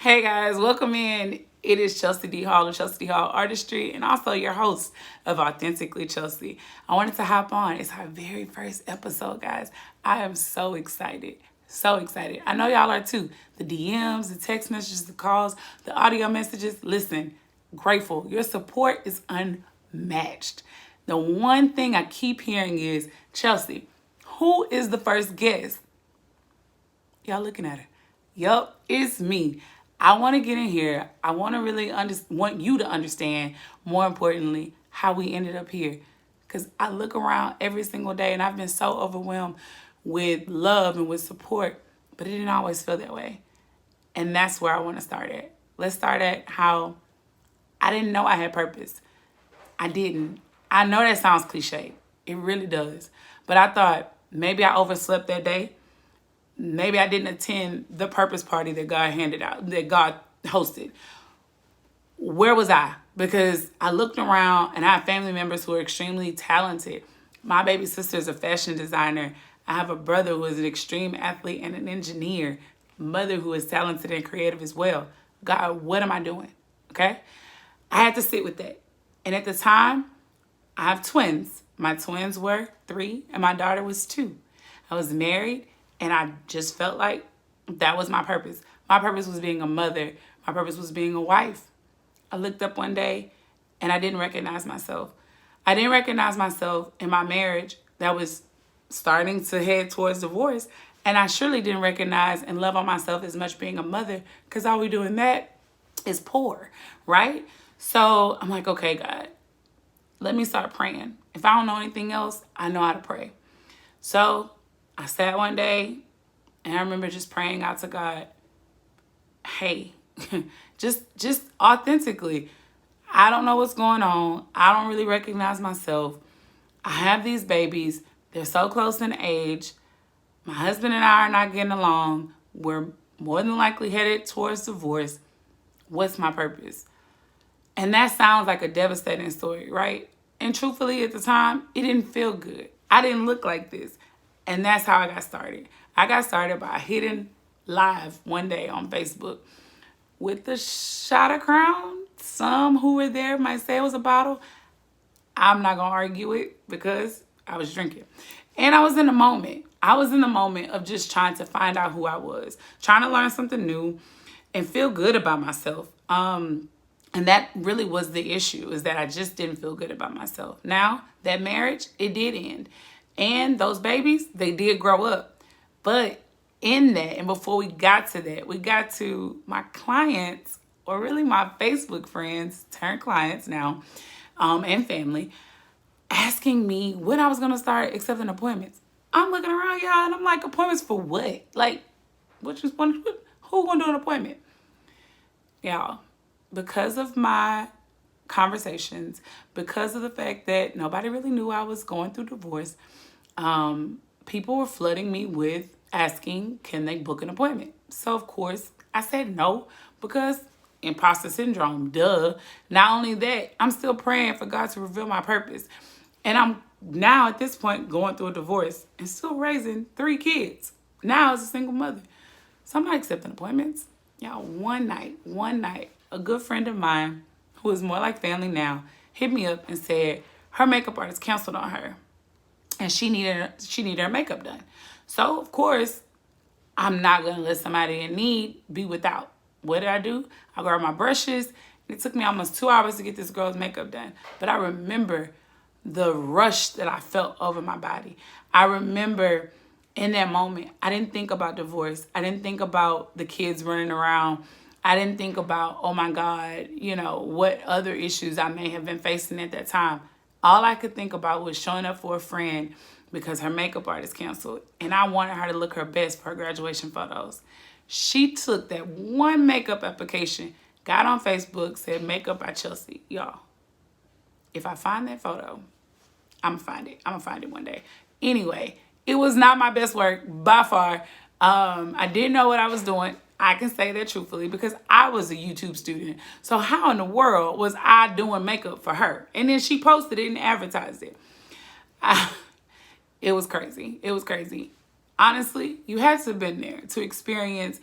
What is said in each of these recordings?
Hey guys, welcome in. It is Chelsey D. Hall of Chelsey D. Hall Artistry and also your host of Authentically Chelsey. I wanted to hop on. It's our very first episode, guys. I am so excited. So excited. I know y'all are too. The DMs, the text messages, the calls, the audio messages. Listen, grateful. Your support is unmatched. The one thing I keep hearing is, Chelsey, who is the first guest? Y'all looking at her. Yup, it's me. I want to get in here. I want to really want you to understand, more importantly, how we ended up here. Because I look around every single day and I've been so overwhelmed with love and with support, but it didn't always feel that way. And that's where I want to start at. Let's start at how I didn't know I had purpose. I didn't. I know that sounds cliche. It really does. But I thought maybe I overslept that day. Maybe I didn't attend the purpose party that God handed out, that God hosted. Where was I? Because I looked around and I have family members who are extremely talented. My baby sister is a fashion designer. I have a brother who is an extreme athlete and an engineer. Mother who is talented and creative as well. God, what am I doing? Okay? I had to sit with that. And at the time, I have twins. My twins were 3 and my daughter was 2. I was married. And I just felt like that was my purpose. My purpose was being a mother. My purpose was being a wife. I looked up one day and I didn't recognize myself. I didn't recognize myself in my marriage that was starting to head towards divorce. And I surely didn't recognize and love on myself as much being a mother, because all we do in that is poor, right? So I'm like, okay, God, let me start praying. If I don't know anything else, I know how to pray. So I sat one day and I remember just praying out to God, hey, just authentically, I don't know what's going on. I don't really recognize myself. I have these babies. They're so close in age. My husband and I are not getting along. We're more than likely headed towards divorce. What's my purpose? And that sounds like a devastating story, right? And truthfully, at the time, it didn't feel good. I didn't look like this. And that's how I got started. I got started by hitting live one day on Facebook with the shot of Crown. Some who were there might say it was a bottle. I'm not going to argue it because I was drinking. And I was in the moment. I was in the moment of just trying to find out who I was, trying to learn something new and feel good about myself. And that really was the issue, is that I just didn't feel good about myself. Now, that marriage, it did end. And those babies, they did grow up. But in that, and before we got to that, we got to my clients, or really my Facebook friends, turned clients now, and family, asking me when I was going to start accepting appointments. I'm looking around, y'all, and I'm like, appointments for what? Like, who going to do an appointment? Y'all, because of my conversations, because of the fact that nobody really knew I was going through divorce, people were flooding me with asking, can they book an appointment? So, of course, I said no, because Imposter Syndrome, duh. Not only that, I'm still praying for God to reveal my purpose. And I'm now at this point going through a divorce and still raising 3 kids. Now as a single mother. So I'm not accepting appointments. Y'all, one night, a good friend of mine, who is more like family now, hit me up and said her makeup artist canceled on her. And she needed her makeup done. So, of course, I'm not going to let somebody in need be without. What did I do? I grabbed my brushes. It took me almost 2 hours to get this girl's makeup done. But I remember the rush that I felt over my body. I remember in that moment, I didn't think about divorce. I didn't think about the kids running around. I didn't think about, oh my God, what other issues I may have been facing at that time. All I could think about was showing up for a friend because her makeup artist canceled. And I wanted her to look her best for her graduation photos. She took that one makeup application, got on Facebook, said makeup by Chelsey. Y'all, if I find that photo, I'm going to find it. I'm going to find it one day. Anyway, it was not my best work by far. I didn't know what I was doing. I can say that truthfully because I was a YouTube student. So how in the world was I doing makeup for her? And then she posted it and advertised it. It was crazy. It was crazy. Honestly, you had to have been there to experience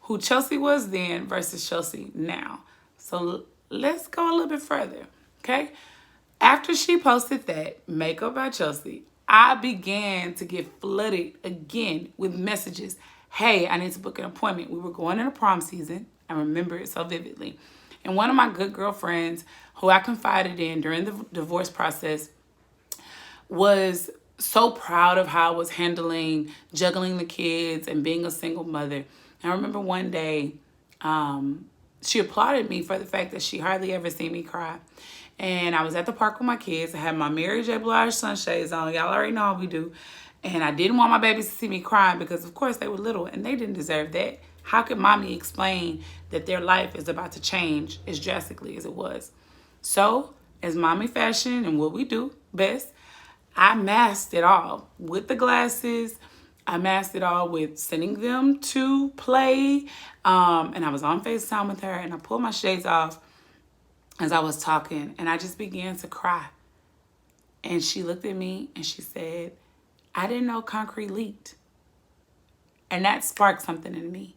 who Chelsey was then versus Chelsey now. So let's go a little bit further, okay? After she posted that, Makeup by Chelsey, I began to get flooded again with messages. Hey, I need to book an appointment. We were going into prom season. I remember it so vividly. And one of my good girlfriends who I confided in during the divorce process was so proud of how I was handling juggling the kids and being a single mother. And I remember one day, she applauded me for the fact that she hardly ever seen me cry. And I was at the park with my kids. I had my Mary J. Blige sunshades on. Y'all already know how we do. And I didn't want my babies to see me crying because, of course, they were little and they didn't deserve that. How could mommy explain that their life is about to change as drastically as it was? So, as mommy fashion and what we do best, I masked it all with the glasses. I masked it all with sending them to play. And I was on FaceTime with her and I pulled my shades off as I was talking and I just began to cry. And she looked at me and she said, I didn't know concrete leaked. And that sparked something in me.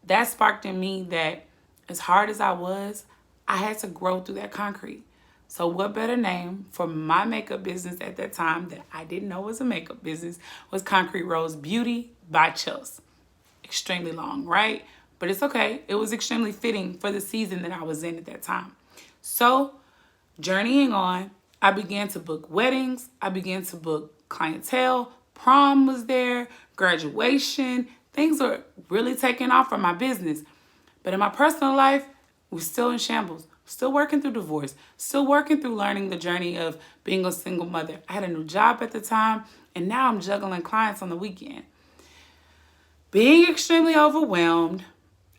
That sparked in me that as hard as I was, I had to grow through that concrete. So what better name for my makeup business at that time that I didn't know was a makeup business was Concrete Rose Beauty by Chelsey. Extremely long, right? But it's okay. It was extremely fitting for the season that I was in at that time. So journeying on, I began to book weddings. I began to book clientele. Prom was there, graduation. Things were really taking off for my business. But in my personal life, we're still in shambles. Still working through divorce. Still working through learning the journey of being a single mother. I had a new job at the time, and now I'm juggling clients on the weekend. Being extremely overwhelmed,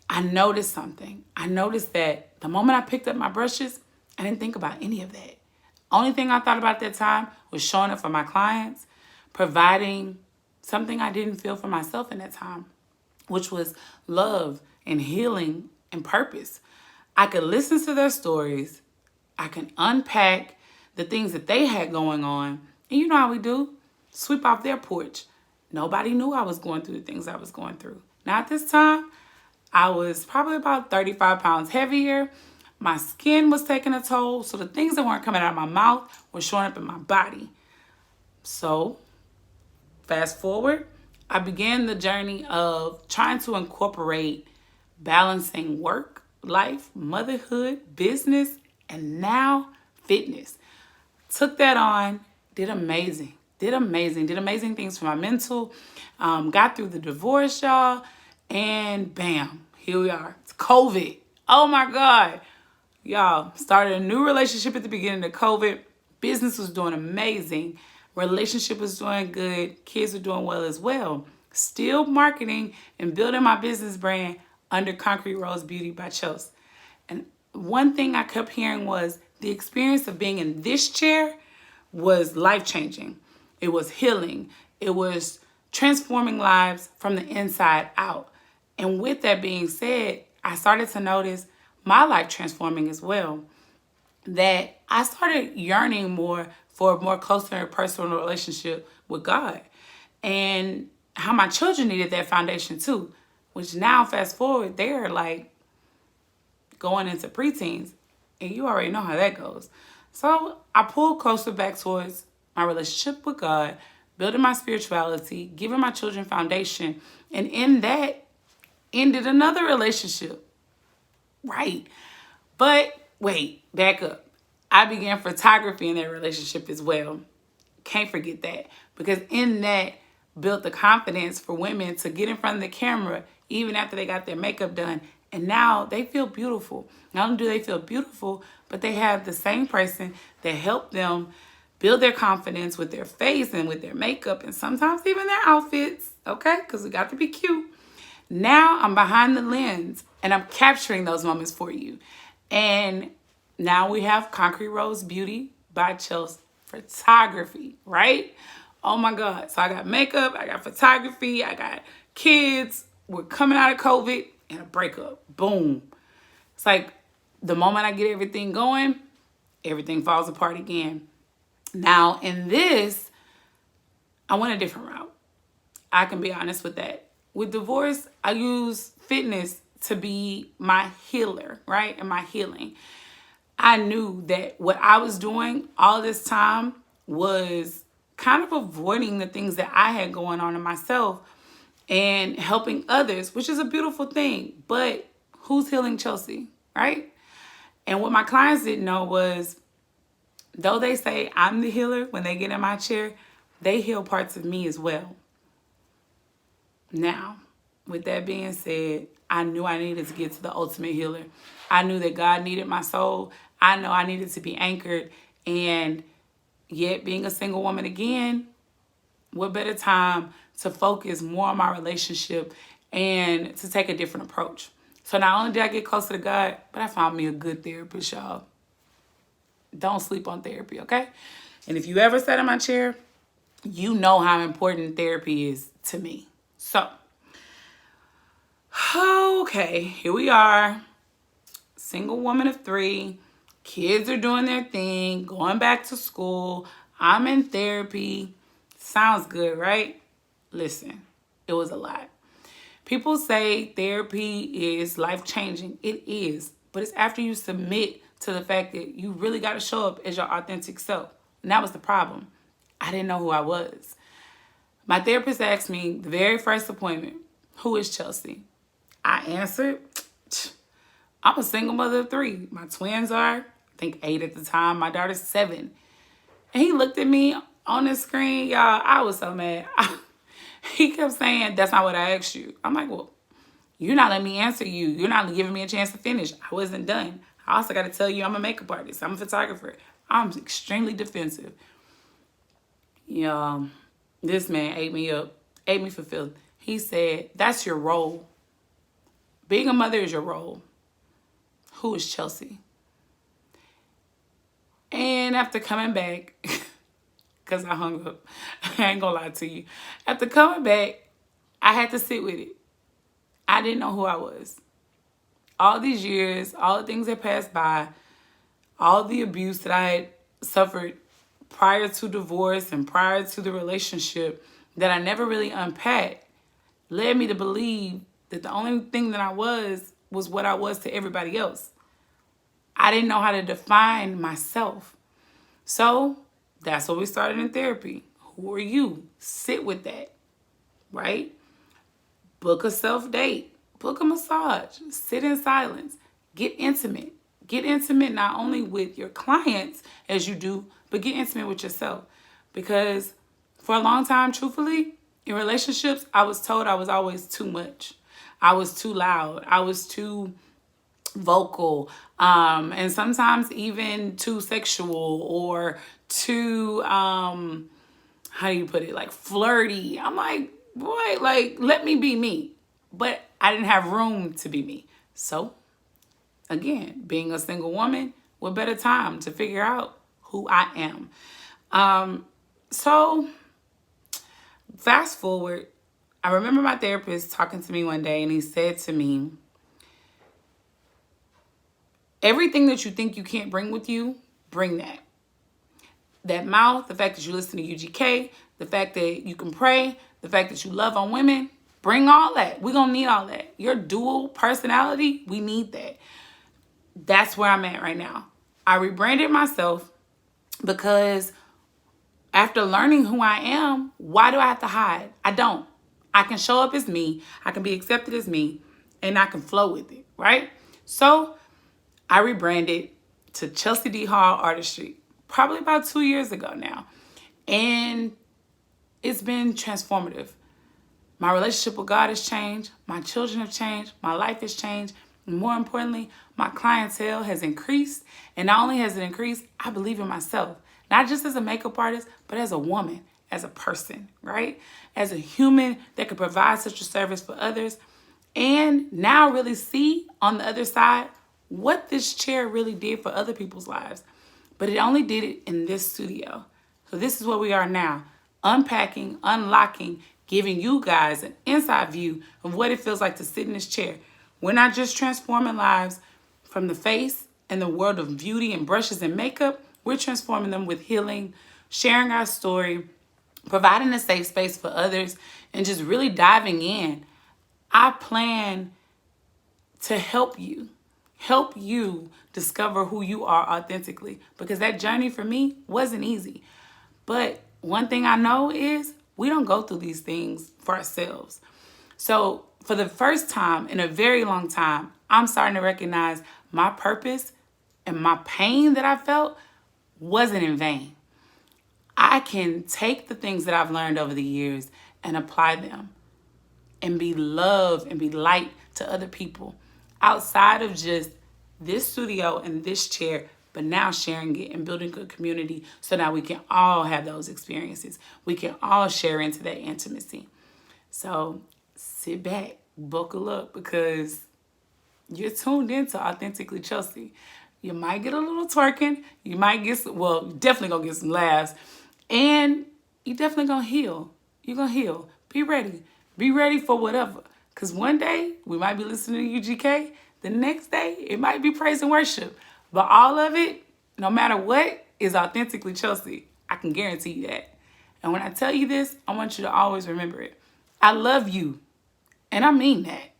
I noticed something. I noticed that the moment I picked up my brushes, I didn't think about any of that. Only thing I thought about at that time was showing up for my clients, providing something I didn't feel for myself in that time, which was love and healing and purpose. I could listen to their stories. I can unpack the things that they had going on. And you know how we do? Sweep off their porch. Nobody knew I was going through the things I was going through. Now at this time, I was probably about 35 pounds heavier. My skin was taking a toll. So the things that weren't coming out of my mouth were showing up in my body. So fast forward, I began the journey of trying to incorporate balancing work, life, motherhood, business, and now fitness. Took that on, did amazing things for my mental, got through the divorce, y'all, and bam, here we are. It's COVID. Oh my God. Y'all, started a new relationship at the beginning of COVID. Business was doing amazing. Relationship was doing good. Kids were doing well as well. Still marketing and building my business brand under Concrete Rose Beauty by Chelsey. And one thing I kept hearing was the experience of being in this chair was life-changing. It was healing. It was transforming lives from the inside out. And with that being said, I started to notice my life transforming as well. That I started yearning more for a more closer and personal relationship with God. And how my children needed that foundation too. Which now, fast forward, they're like going into preteens. And you already know how that goes. So I pulled closer back towards my relationship with God, building my spirituality, giving my children foundation. And in that, ended another relationship. Right. But wait, back up. I began photography in that relationship as well. Can't forget that. Because in that, built the confidence for women to get in front of the camera even after they got their makeup done. And now they feel beautiful. Not only do they feel beautiful, but they have the same person that helped them build their confidence with their face and with their makeup and sometimes even their outfits, okay? Because we got to be cute. Now I'm behind the lens and I'm capturing those moments for you. And now we have Concrete Rose Beauty by Chelsey photography, right? Oh my God. So I got makeup, I got photography, I got kids. We're coming out of COVID and a breakup. Boom. It's like the moment I get everything going, everything falls apart again. Now in this, I went a different route. I can be honest with that. With divorce, I use fitness to be my healer, right? And my healing. I knew that what I was doing all this time was kind of avoiding the things that I had going on in myself and helping others, which is a beautiful thing. But who's healing Chelsey, right? And what my clients didn't know was, though they say I'm the healer when they get in my chair, they heal parts of me as well. Now, with that being said, I knew I needed to get to the ultimate healer. I knew that God needed my soul. I know I needed to be anchored. And yet, being a single woman again, what better time to focus more on my relationship and to take a different approach. So not only did I get closer to God, but I found me a good therapist, y'all. Don't sleep on therapy, okay? And if you ever sat in my chair, you know how important therapy is to me. So, okay, here we are. Single woman of 3. Kids are doing their thing, going back to school. I'm in therapy. Sounds good, right? Listen, it was a lot. People say therapy is life-changing. It is. But it's after you submit to the fact that you really got to show up as your authentic self. And that was the problem. I didn't know who I was. My therapist asked me the very first appointment, who is Chelsey? I answered, I'm a single mother of 3. My twins are, I think, 8 at the time. My daughter's 7. And he looked at me on the screen, y'all. I was so mad. He kept saying, that's not what I asked you. I'm like, well, you're not letting me answer you. You're not giving me a chance to finish. I wasn't done. I also got to tell you I'm a makeup artist. I'm a photographer. I'm extremely defensive. Y'all, this man ate me up, ate me for filth. He said, that's your role. Being a mother is your role. Who is Chelsey? And after coming back, because I hung up, I ain't gonna lie to you. After coming back, I had to sit with it. I didn't know who I was. All these years, all the things that passed by, all the abuse that I had suffered prior to divorce and prior to the relationship that I never really unpacked led me to believe that the only thing that I was what I was to everybody else. I didn't know how to define myself. So that's what we started in therapy. Who are you? Sit with that, right? Book a self-date. Book a massage. Sit in silence. Get intimate. Get intimate not only with your clients as you do, but get intimate with yourself. Because for a long time, truthfully, in relationships, I was told I was always too much. I was too loud. I was too vocal, and sometimes even too sexual or too, how do you put it, like flirty. I'm like, boy, like, let me be me. But I didn't have room to be me. So, again, being a single woman, what better time to figure out who I am? So, fast forward, I remember my therapist talking to me one day, and he said to me, everything that you think you can't bring with you, bring that. That mouth, the fact that you listen to UGK, the fact that you can pray, the fact that you love on women, bring all that. We're going to need all that. Your dual personality, we need that. That's where I'm at right now. I rebranded myself because after learning who I am, why do I have to hide? I don't. I can show up as me. I can be accepted as me, and I can flow with it, right? So I rebranded to Chelsey D. Hall Artistry probably about 2 years ago now. And it's been transformative. My relationship with God has changed. My children have changed. My life has changed. And more importantly, my clientele has increased. And not only has it increased, I believe in myself. Not just as a makeup artist, but as a woman, as a person, right? As a human that could provide such a service for others. And now really see on the other side what this chair really did for other people's lives. But it only did it in this studio. So this is where we are now, unpacking, unlocking, giving you guys an inside view of what it feels like to sit in this chair. We're not just transforming lives from the face and the world of beauty and brushes and makeup. We're transforming them with healing, sharing our story, providing a safe space for others, and just really diving in. I plan to help you discover who you are authentically. Because that journey for me wasn't easy. But one thing I know is we don't go through these things for ourselves. So for the first time in a very long time, I'm starting to recognize my purpose and my pain that I felt wasn't in vain. I can take the things that I've learned over the years and apply them and be love and be light to other people outside of just this studio and this chair, but now sharing it and building a community so that we can all have those experiences. We can all share into that intimacy. So sit back, buckle up, because you're tuned into Authentically Chelsey. You might get a little twerking. You might get some, well, definitely gonna get some laughs. And you definitely gonna heal. You're gonna heal. Be ready. Be ready for whatever. Because one day we might be listening to UGK. The next day it might be praise and worship. But all of it, no matter what, is Authentically Chelsey. I can guarantee you that. And when I tell you this, I want you to always remember it. I love you. And I mean that.